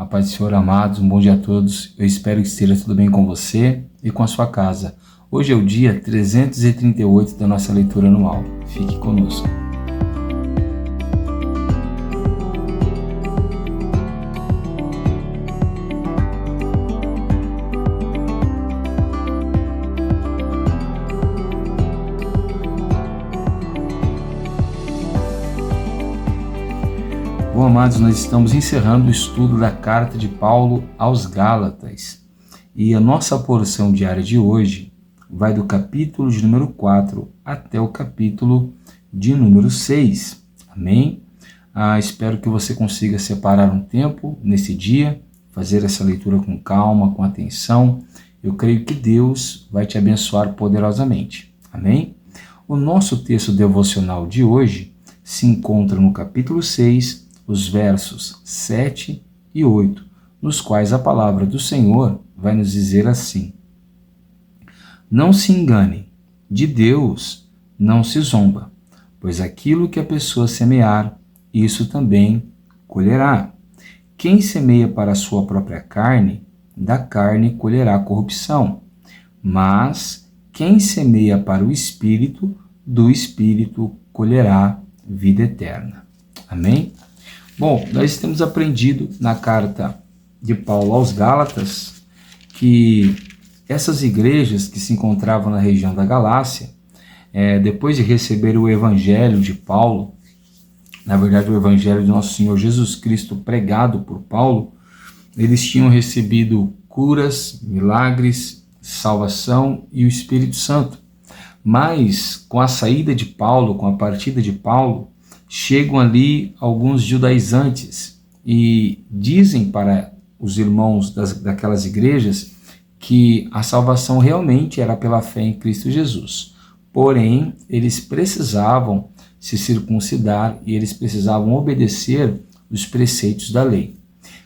A paz do Senhor, amados, um bom dia a todos. Eu espero que esteja tudo bem com você e com a sua casa. Hoje é o dia 338 da nossa leitura anual. Fique conosco. Bom, amados, nós estamos encerrando o estudo da carta de Paulo aos Gálatas. E a nossa porção diária de hoje vai do capítulo de número 4 até o capítulo de número 6. Amém? Espero que você consiga separar um tempo nesse dia, fazer essa leitura com calma, com atenção. Eu creio que Deus vai te abençoar poderosamente. Amém? O nosso texto devocional de hoje se encontra no capítulo 6, os versos 7 e 8, nos quais a palavra do Senhor vai nos dizer assim: Não se engane, de Deus não se zomba, pois aquilo que a pessoa semear, isso também colherá. Quem semeia para a sua própria carne, da carne colherá corrupção, mas quem semeia para o Espírito, do Espírito colherá vida eterna. Amém? Bom, nós temos aprendido na carta de Paulo aos Gálatas que essas igrejas que se encontravam na região da Galácia, depois de receber o evangelho de Paulo, na verdade o evangelho de nosso Senhor Jesus Cristo pregado por Paulo, eles tinham recebido curas, milagres, salvação e o Espírito Santo. Mas com a saída de Paulo, com a partida de Paulo, chegam ali alguns judaizantes e dizem para os irmãos daquelas igrejas que a salvação realmente era pela fé em Cristo Jesus. Porém, eles precisavam se circuncidar e eles precisavam obedecer os preceitos da lei.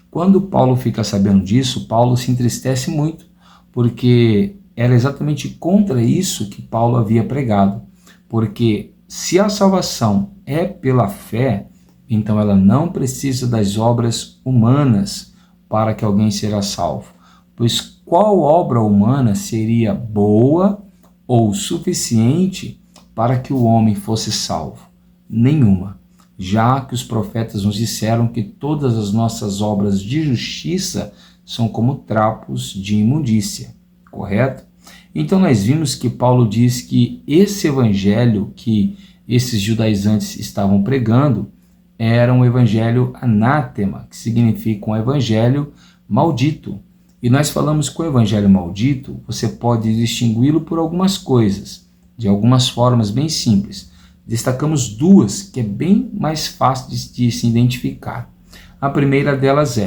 Quando Paulo fica sabendo disso, Paulo se entristece muito, porque era exatamente contra isso que Paulo havia pregado. Porque se a salvação é pela fé, então ela não precisa das obras humanas para que alguém seja salvo. Pois qual obra humana seria boa ou suficiente para que o homem fosse salvo? Nenhuma. Já que os profetas nos disseram que todas as nossas obras de justiça são como trapos de imundícia. Correto? Então nós vimos que Paulo diz que esse evangelho que esses judaizantes estavam pregando era um evangelho anátema, que significa um evangelho maldito. E nós falamos que o evangelho maldito, você pode distingui-lo por algumas coisas, de algumas formas bem simples. Destacamos duas que é bem mais fácil de se identificar. A primeira delas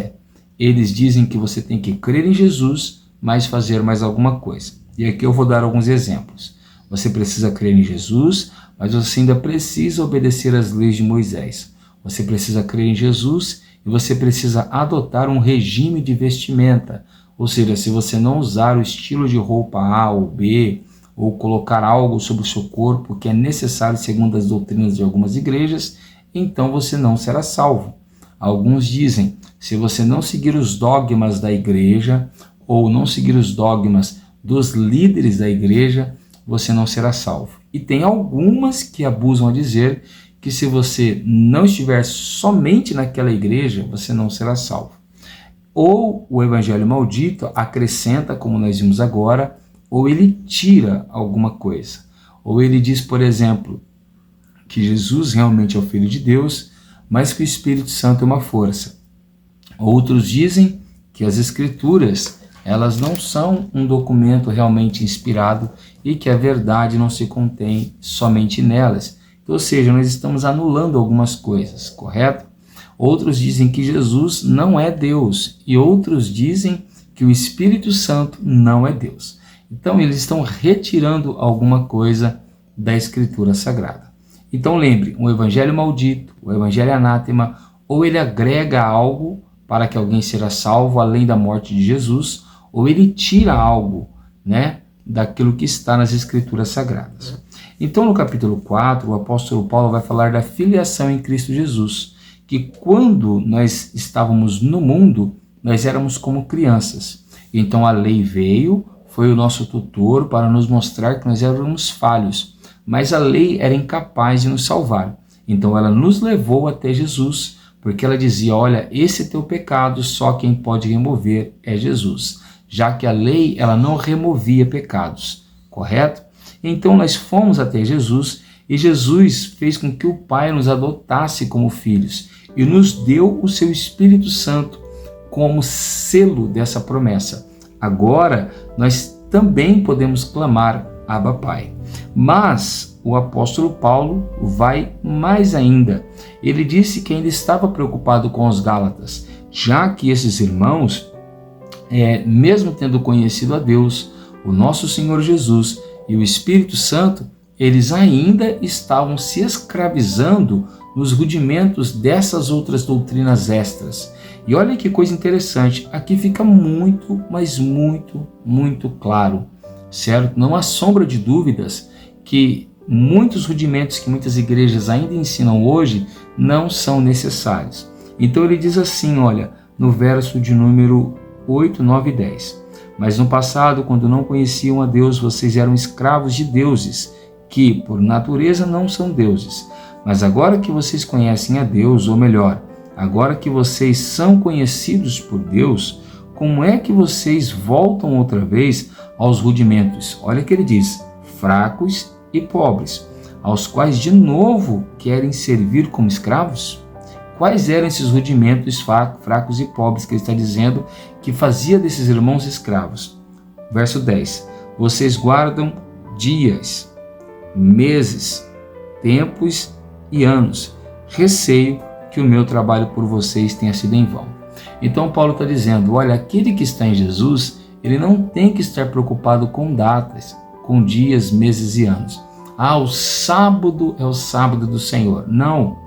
eles dizem que você tem que crer em Jesus, mas fazer mais alguma coisa. E aqui eu vou dar alguns exemplos. Você precisa crer em Jesus, mas você ainda precisa obedecer às leis de Moisés. Você precisa crer em Jesus e você precisa adotar um regime de vestimenta. Ou seja, se você não usar o estilo de roupa A ou B, ou colocar algo sobre o seu corpo que é necessário segundo as doutrinas de algumas igrejas, então você não será salvo. Alguns dizem, se você não seguir os dogmas da igreja, ou não seguir os dogmas dos líderes da igreja, você não será salvo. E tem algumas que abusam a dizer que se você não estiver somente naquela igreja, você não será salvo. Ou o evangelho maldito acrescenta, como nós vimos agora, ou ele tira alguma coisa. Ou ele diz, por exemplo, que Jesus realmente é o Filho de Deus, mas que o Espírito Santo é uma força. Outros dizem que as Escrituras elas não são um documento realmente inspirado e que a verdade não se contém somente nelas. Ou seja, nós estamos anulando algumas coisas, correto? Outros dizem que Jesus não é Deus e outros dizem que o Espírito Santo não é Deus. Então eles estão retirando alguma coisa da Escritura Sagrada. Então lembre, um evangelho maldito, o evangelho anátema, ou ele agrega algo para que alguém seja salvo além da morte de Jesus, ou ele tira algo, daquilo que está nas Escrituras Sagradas. Então, no capítulo 4, o apóstolo Paulo vai falar da filiação em Cristo Jesus, que quando nós estávamos no mundo, nós éramos como crianças. Então a lei veio, foi o nosso tutor para nos mostrar que nós éramos falhos, mas a lei era incapaz de nos salvar. Então ela nos levou até Jesus, porque ela dizia, olha, esse teu pecado, só quem pode remover é Jesus, já que a lei ela não removia pecados, correto? Então nós fomos até Jesus e Jesus fez com que o Pai nos adotasse como filhos e nos deu o seu Espírito Santo como selo dessa promessa. Agora nós também podemos clamar Abba Pai. Mas o apóstolo Paulo vai mais ainda. Ele disse que ainda estava preocupado com os Gálatas, já que esses irmãos, mesmo tendo conhecido a Deus, o nosso Senhor Jesus e o Espírito Santo, eles ainda estavam se escravizando nos rudimentos dessas outras doutrinas extras. E olha que coisa interessante, aqui fica muito, mas muito claro, certo? Não há sombra de dúvidas que muitos rudimentos que muitas igrejas ainda ensinam hoje não são necessários. Então ele diz assim, olha, no verso de número 8, 9 e 10. Mas no passado, quando não conheciam a Deus, vocês eram escravos de deuses, que por natureza não são deuses. Mas agora que vocês conhecem a Deus, ou melhor, agora que vocês são conhecidos por Deus, como é que vocês voltam outra vez aos rudimentos? Olha o que ele diz, fracos e pobres, aos quais de novo querem servir como escravos? Quais eram esses rudimentos fracos e pobres que ele está dizendo que fazia desses irmãos escravos? Verso 10. Vocês guardam dias, meses, tempos e anos. Receio que o meu trabalho por vocês tenha sido em vão. Então Paulo está dizendo, olha, aquele que está em Jesus, ele não tem que estar preocupado com datas, com dias, meses e anos. O sábado é o sábado do Senhor. Não.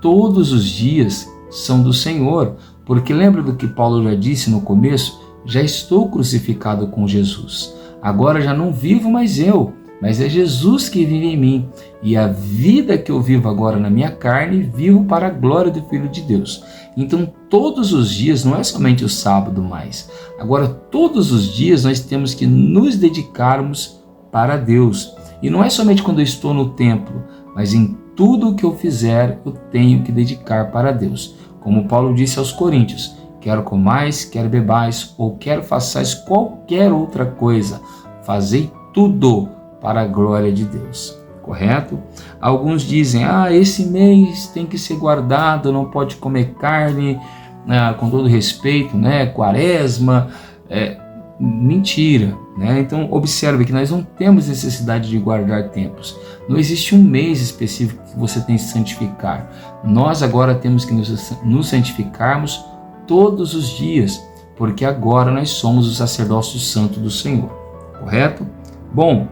Todos os dias são do Senhor, porque lembra do que Paulo já disse no começo? Já estou crucificado com Jesus. Agora já não vivo mais eu, mas é Jesus que vive em mim. E a vida que eu vivo agora na minha carne, vivo para a glória do Filho de Deus. Então todos os dias, não é somente o sábado mais. Agora todos os dias nós temos que nos dedicarmos para Deus. E não é somente quando eu estou no templo, mas em tudo o que eu fizer, eu tenho que dedicar para Deus. Como Paulo disse aos Coríntios, quer comais, quer bebais, ou quer façais qualquer outra coisa, fazei tudo para a glória de Deus. Correto? Alguns dizem, esse mês tem que ser guardado, não pode comer carne, com todo respeito, quaresma, mentira, Então observe que nós não temos necessidade de guardar tempos. Não existe um mês específico que você tem que santificar. Nós agora temos que nos santificarmos todos os dias, porque agora nós somos o sacerdócio santo do Senhor, correto? Bom,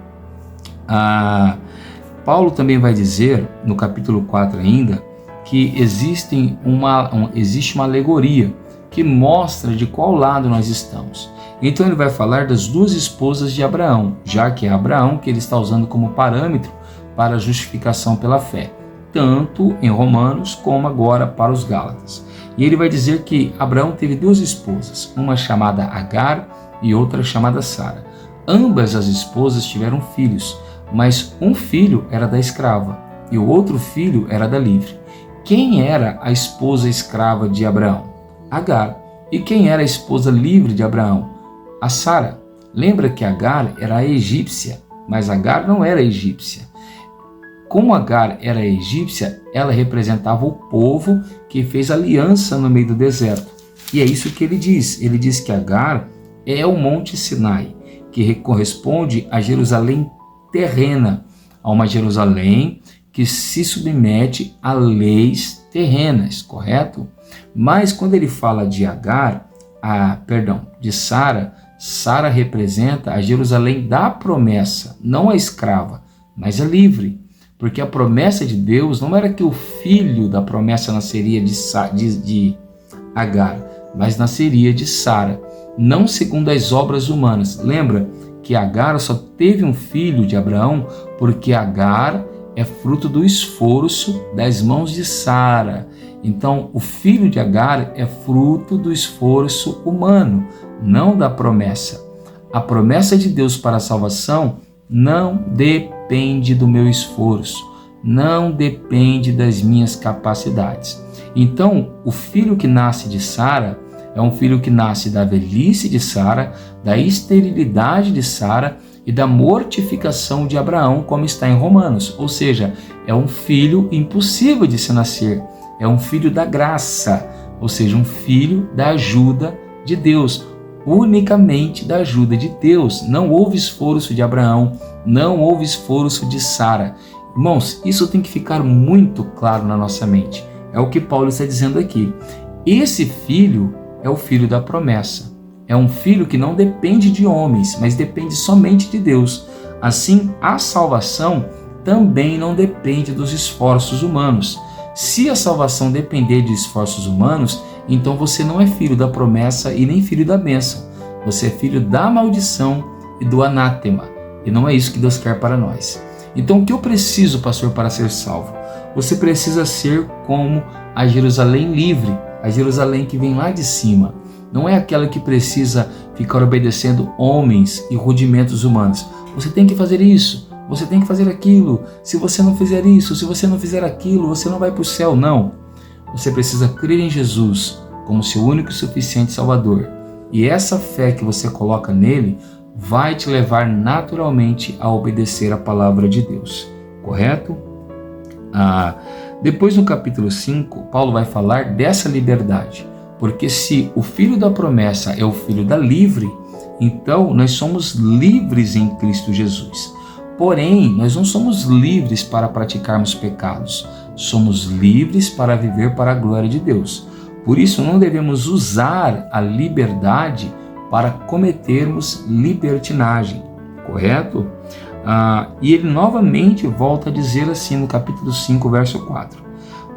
Paulo também vai dizer, no capítulo 4 ainda, que existe uma alegoria que mostra de qual lado nós estamos. Então ele vai falar das duas esposas de Abraão, já que é Abraão que ele está usando como parâmetro para a justificação pela fé, tanto em Romanos como agora para os Gálatas. E ele vai dizer que Abraão teve duas esposas, uma chamada Agar e outra chamada Sara. Ambas as esposas tiveram filhos, mas um filho era da escrava e o outro filho era da livre. Quem era a esposa escrava de Abraão? Agar. E quem era a esposa livre de Abraão? A Sara. Lembra que Agar era a egípcia, mas Agar não era egípcia. Como Agar era egípcia, ela representava o povo que fez aliança no meio do deserto. E é isso que ele diz. Ele diz que Agar é o Monte Sinai, que corresponde a Jerusalém terrena, a uma Jerusalém que se submete a leis terrenas, correto? Mas quando ele fala de de Sara, Sara representa a Jerusalém da promessa, não a escrava, mas a livre. Porque a promessa de Deus não era que o filho da promessa nasceria de Agar, mas nasceria de Sara, não segundo as obras humanas. Lembra que Agar só teve um filho de Abraão porque Agar é fruto do esforço das mãos de Sara. Então, o filho de Agar é fruto do esforço humano, não da promessa. A promessa de Deus para a salvação não depende do meu esforço, não depende das minhas capacidades. Então, o filho que nasce de Sara é um filho que nasce da velhice de Sara, da esterilidade de Sara e da mortificação de Abraão, como está em Romanos. Ou seja, é um filho impossível de se nascer. É um filho da graça, ou seja, um filho da ajuda de Deus, unicamente da ajuda de Deus. Não houve esforço de Abraão, não houve esforço de Sara. Irmãos, isso tem que ficar muito claro na nossa mente. É o que Paulo está dizendo aqui. Esse filho é o filho da promessa. É um filho que não depende de homens, mas depende somente de Deus. Assim, a salvação também não depende dos esforços humanos. Se a salvação depender de esforços humanos, então você não é filho da promessa e nem filho da bênção. Você é filho da maldição e do anátema. E não é isso que Deus quer para nós. Então, o que eu preciso, pastor, para ser salvo? Você precisa ser como a Jerusalém livre, a Jerusalém que vem lá de cima. Não é aquela que precisa ficar obedecendo homens e rudimentos humanos. Você tem que fazer isso, você tem que fazer aquilo. Se você não fizer isso, se você não fizer aquilo, você não vai para o céu. Não. Você precisa crer em Jesus como seu único e suficiente Salvador. E essa fé que você coloca nele vai te levar naturalmente a obedecer a palavra de Deus. Correto? Depois no capítulo 5, Paulo vai falar dessa liberdade. Porque se o filho da promessa é o filho da livre, então nós somos livres em Cristo Jesus. Porém, nós não somos livres para praticarmos pecados. Somos livres para viver para a glória de Deus. Por isso, não devemos usar a liberdade para cometermos libertinagem. Correto? E ele novamente volta a dizer assim no capítulo 5, verso 4.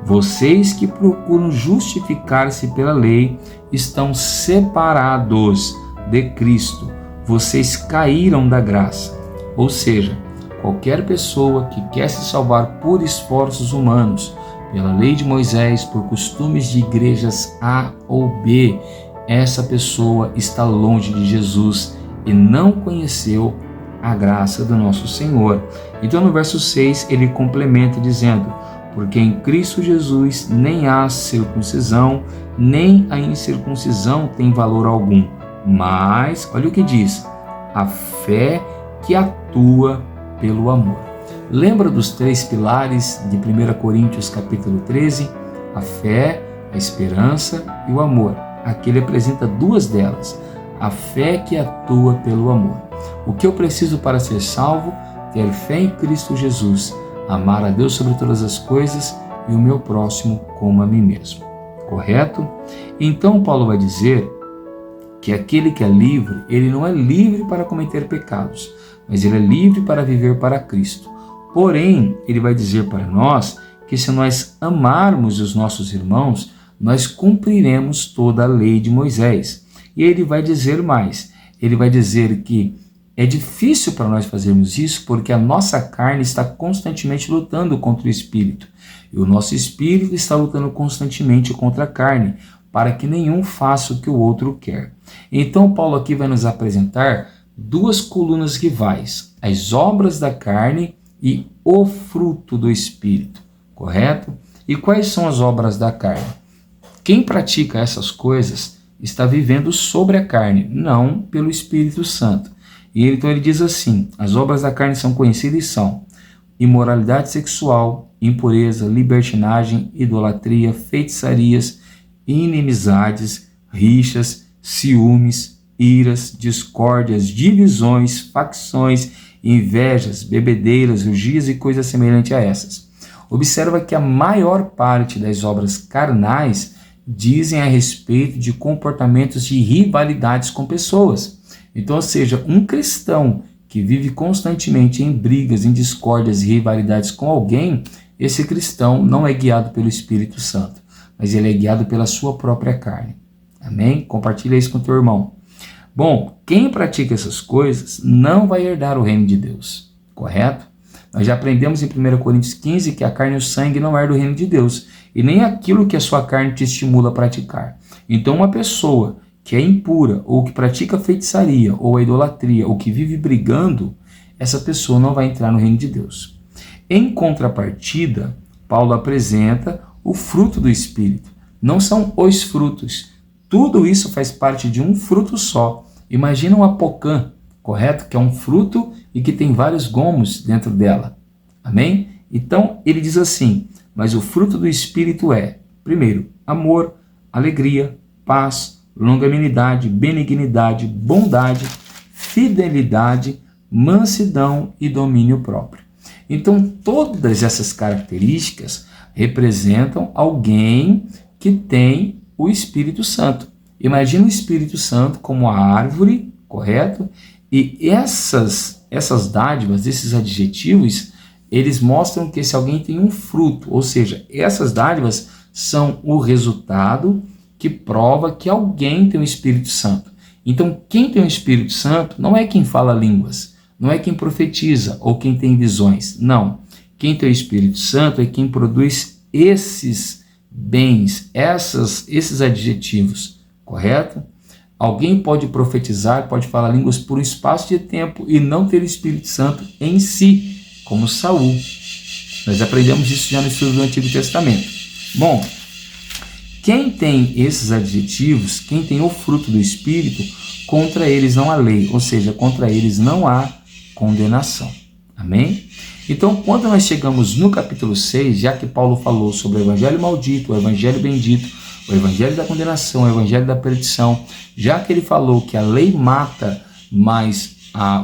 Vocês que procuram justificar-se pela lei estão separados de Cristo. Vocês caíram da graça. Ou seja, qualquer pessoa que quer se salvar por esforços humanos, pela lei de Moisés, por costumes de igrejas A ou B, essa pessoa está longe de Jesus e não conheceu a graça do nosso Senhor. Então no verso 6 ele complementa dizendo: porque em Cristo Jesus nem há circuncisão, nem a incircuncisão tem valor algum. Mas, olha o que diz, a fé que atua pelo amor. Lembra dos 3 pilares de 1 Coríntios capítulo 13? A fé, a esperança e o amor. Aqui ele apresenta 2 delas. A fé que atua pelo amor. O que eu preciso para ser salvo? Ter fé em Cristo Jesus, amar a Deus sobre todas as coisas e o meu próximo como a mim mesmo. Correto? Então Paulo vai dizer que aquele que é livre, ele não é livre para cometer pecados, mas ele é livre para viver para Cristo. Porém, ele vai dizer para nós que se nós amarmos os nossos irmãos, nós cumpriremos toda a lei de Moisés. E ele vai dizer mais, ele vai dizer que é difícil para nós fazermos isso porque a nossa carne está constantemente lutando contra o espírito. E o nosso espírito está lutando constantemente contra a carne, para que nenhum faça o que o outro quer. Então Paulo aqui vai nos apresentar 2 colunas rivais, as obras da carne e o fruto do espírito. Correto? E quais são as obras da carne? Quem pratica essas coisas está vivendo sobre a carne, não pelo Espírito Santo. E então ele diz assim, as obras da carne são conhecidas e são imoralidade sexual, impureza, libertinagem, idolatria, feitiçarias, inimizades, rixas, ciúmes, iras, discórdias, divisões, facções, invejas, bebedeiras, orgias e coisas semelhantes a essas. Observa que a maior parte das obras carnais dizem a respeito de comportamentos de rivalidades com pessoas. Então, ou seja, um cristão que vive constantemente em brigas, em discórdias e rivalidades com alguém, esse cristão não é guiado pelo Espírito Santo, mas ele é guiado pela sua própria carne. Amém? Compartilha isso com teu irmão. Bom, quem pratica essas coisas não vai herdar o reino de Deus, correto? Nós já aprendemos em 1 Coríntios 15 que a carne e o sangue não é do reino de Deus, e nem aquilo que a sua carne te estimula a praticar. Então uma pessoa que é impura, ou que pratica feitiçaria, ou a idolatria, ou que vive brigando, essa pessoa não vai entrar no reino de Deus. Em contrapartida, Paulo apresenta o fruto do Espírito. Não são os frutos. Tudo isso faz parte de um fruto só. Imagina um apocã, correto? Que é um fruto e que tem vários gomos dentro dela. Amém? Então, ele diz assim, mas o fruto do Espírito é, primeiro, amor, alegria, paz, longanimidade, benignidade, bondade, fidelidade, mansidão e domínio próprio. Então, todas essas características representam alguém que tem o Espírito Santo. Imagina o Espírito Santo como a árvore, correto? E essas dádivas, esses adjetivos, eles mostram que esse alguém tem um fruto, ou seja, essas dádivas são o resultado que prova que alguém tem o Espírito Santo. Então, quem tem o Espírito Santo não é quem fala línguas, não é quem profetiza ou quem tem visões, não. Quem tem o Espírito Santo é quem produz esses bens, esses adjetivos, correto? Alguém pode profetizar, pode falar línguas por um espaço de tempo e não ter o Espírito Santo em si, como Saul. Nós aprendemos isso já no estudo do Antigo Testamento. Bom, quem tem esses adjetivos, quem tem o fruto do Espírito, contra eles não há lei, ou seja, contra eles não há condenação. Amém? Então, quando nós chegamos no capítulo 6, já que Paulo falou sobre o evangelho maldito, o evangelho bendito, o evangelho da condenação, o evangelho da perdição, já que ele falou que a lei mata, mas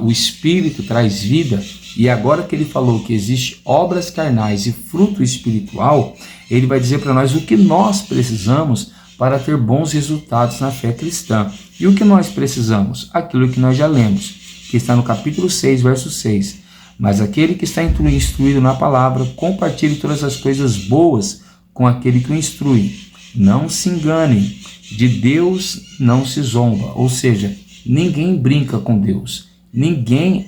o Espírito traz vida, e agora que ele falou que existe obras carnais e fruto espiritual, ele vai dizer para nós o que nós precisamos para ter bons resultados na fé cristã. E o que nós precisamos? Aquilo que nós já lemos, que está no capítulo 6, verso 6. Mas aquele que está instruído na palavra, compartilhe todas as coisas boas com aquele que o instrui. Não se enganem, de Deus não se zomba, ou seja, ninguém brinca com Deus. Ninguém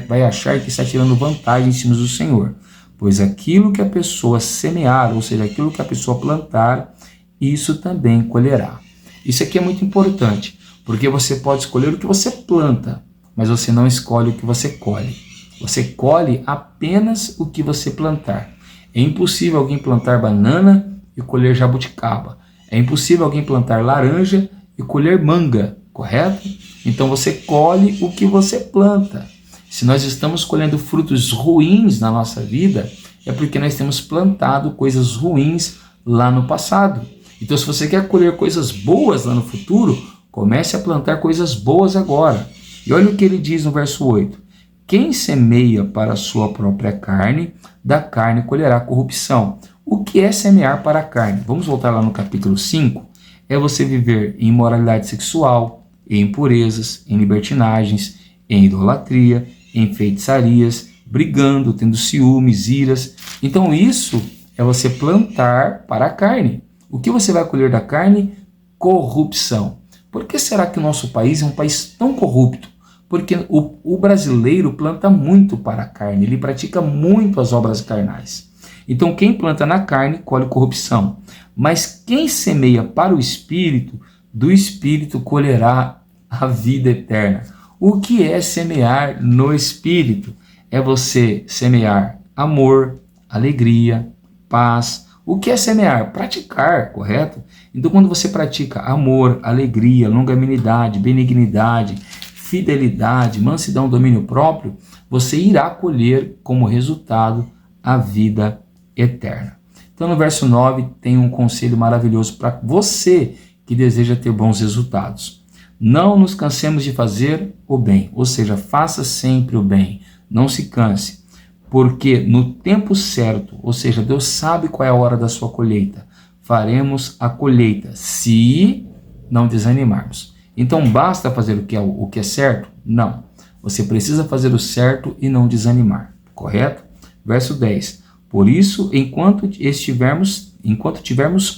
vai achar que está tirando vantagem em cima do Senhor, pois aquilo que a pessoa semear, ou seja, aquilo que a pessoa plantar, isso também colherá. Isso aqui é muito importante, porque você pode escolher o que você planta, mas você não escolhe o que você colhe. Você colhe apenas o que você plantar. É impossível alguém plantar banana e colher jabuticaba. É impossível alguém plantar laranja e colher manga, correto? Então você colhe o que você planta. Se nós estamos colhendo frutos ruins na nossa vida, é porque nós temos plantado coisas ruins lá no passado. Então, se você quer colher coisas boas lá no futuro, comece a plantar coisas boas agora. E olha o que ele diz no verso 8. Quem semeia para a sua própria carne, da carne colherá corrupção. O que é semear para a carne? Vamos voltar lá no capítulo 5. É você viver em imoralidade sexual, em impurezas, em libertinagens, em idolatria, em feitiçarias, brigando, tendo ciúmes, iras. Então isso é você plantar para a carne. O que você vai colher da carne? Corrupção. Por que será que o nosso país é um país tão corrupto? Porque o brasileiro planta muito para a carne, ele pratica muito as obras carnais. Então quem planta na carne colhe corrupção. Mas quem semeia para o Espírito, do Espírito colherá a vida eterna. O que é semear no Espírito? É você semear amor, alegria, paz. O que é semear? Praticar, correto? Então quando você pratica amor, alegria, longanimidade, benignidade, fidelidade, mansidão, domínio próprio, você irá colher como resultado a vida eterna. Então no verso 9 tem um conselho maravilhoso para você que deseja ter bons resultados. Não nos cansemos de fazer o bem, ou seja, faça sempre o bem, não se canse, porque no tempo certo, ou seja, Deus sabe qual é a hora da sua colheita, faremos a colheita, se não desanimarmos. Então basta fazer o que é certo? Não. Você precisa fazer o certo e não desanimar, correto? Verso 10. Por isso, enquanto tivermos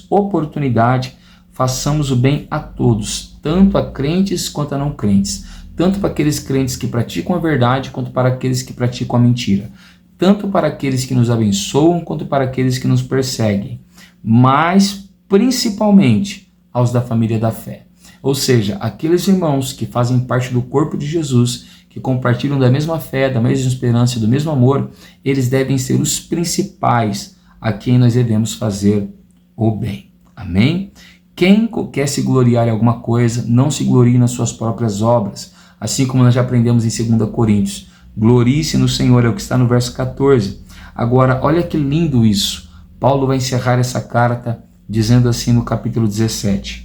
oportunidade, façamos o bem a todos, tanto a crentes quanto a não crentes, tanto para aqueles crentes que praticam a verdade, quanto para aqueles que praticam a mentira. tanto para aqueles que nos abençoam quanto para aqueles que nos perseguem, mas principalmente aos da família da fé. Ou seja, aqueles irmãos que fazem parte do corpo de Jesus, que compartilham da mesma fé, da mesma esperança e do mesmo amor, eles devem ser os principais a quem nós devemos fazer o bem. Amém? Quem quer se gloriar em alguma coisa, não se glorie nas suas próprias obras, assim como nós já aprendemos em 2 Coríntios. Glorie-se no Senhor, é o que está no verso 14. Agora, olha que lindo isso. Paulo vai encerrar essa carta dizendo assim no capítulo 6,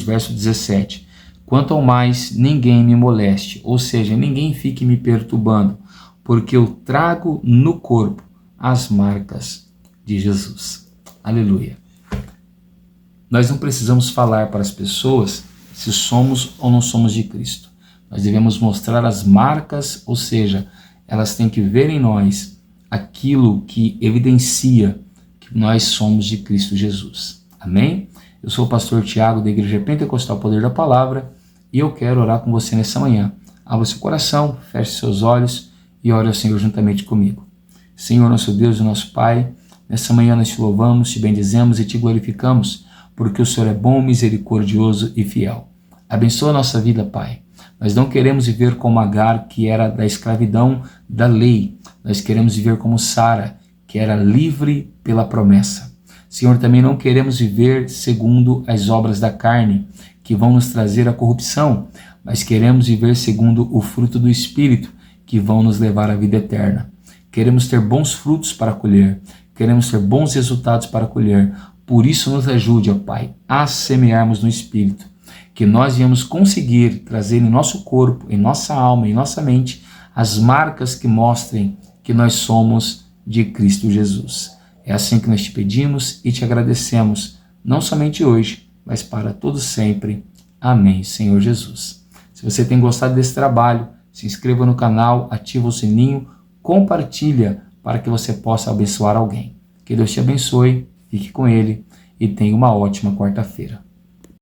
verso 17. Quanto ao mais, ninguém me moleste, ou seja, ninguém fique me perturbando, porque eu trago no corpo as marcas de Jesus. Aleluia. Nós não precisamos falar para as pessoas se somos ou não somos de Cristo. Nós devemos mostrar as marcas, ou seja, elas têm que ver em nós aquilo que evidencia que nós somos de Cristo Jesus. Amém? Eu sou o pastor Tiago da Igreja Pentecostal Poder da Palavra e eu quero orar com você nessa manhã. Abra seu coração, feche seus olhos e ore ao Senhor juntamente comigo. Senhor, nosso Deus e nosso Pai, nessa manhã nós te louvamos, te bendizemos e te glorificamos, porque o Senhor é bom, misericordioso e fiel. Abençoa a nossa vida, Pai. Nós não queremos viver como Agar, que era da escravidão da lei. Nós queremos viver como Sara, que era livre pela promessa. Senhor, também não queremos viver segundo as obras da carne, que vão nos trazer a corrupção, mas queremos viver segundo o fruto do Espírito, que vão nos levar à vida eterna. Queremos ter bons frutos para colher, queremos ter bons resultados para colher. Por isso nos ajude, ó Pai, a semearmos no Espírito, que nós venhamos conseguir trazer em nosso corpo, em nossa alma, em nossa mente, as marcas que mostrem que nós somos de Cristo Jesus. É assim que nós te pedimos e te agradecemos, não somente hoje, mas para todo sempre. Amém, Senhor Jesus. Se você tem gostado desse trabalho, se inscreva no canal, ativa o sininho, compartilha para que você possa abençoar alguém. Que Deus te abençoe, fique com Ele e tenha uma ótima quarta-feira.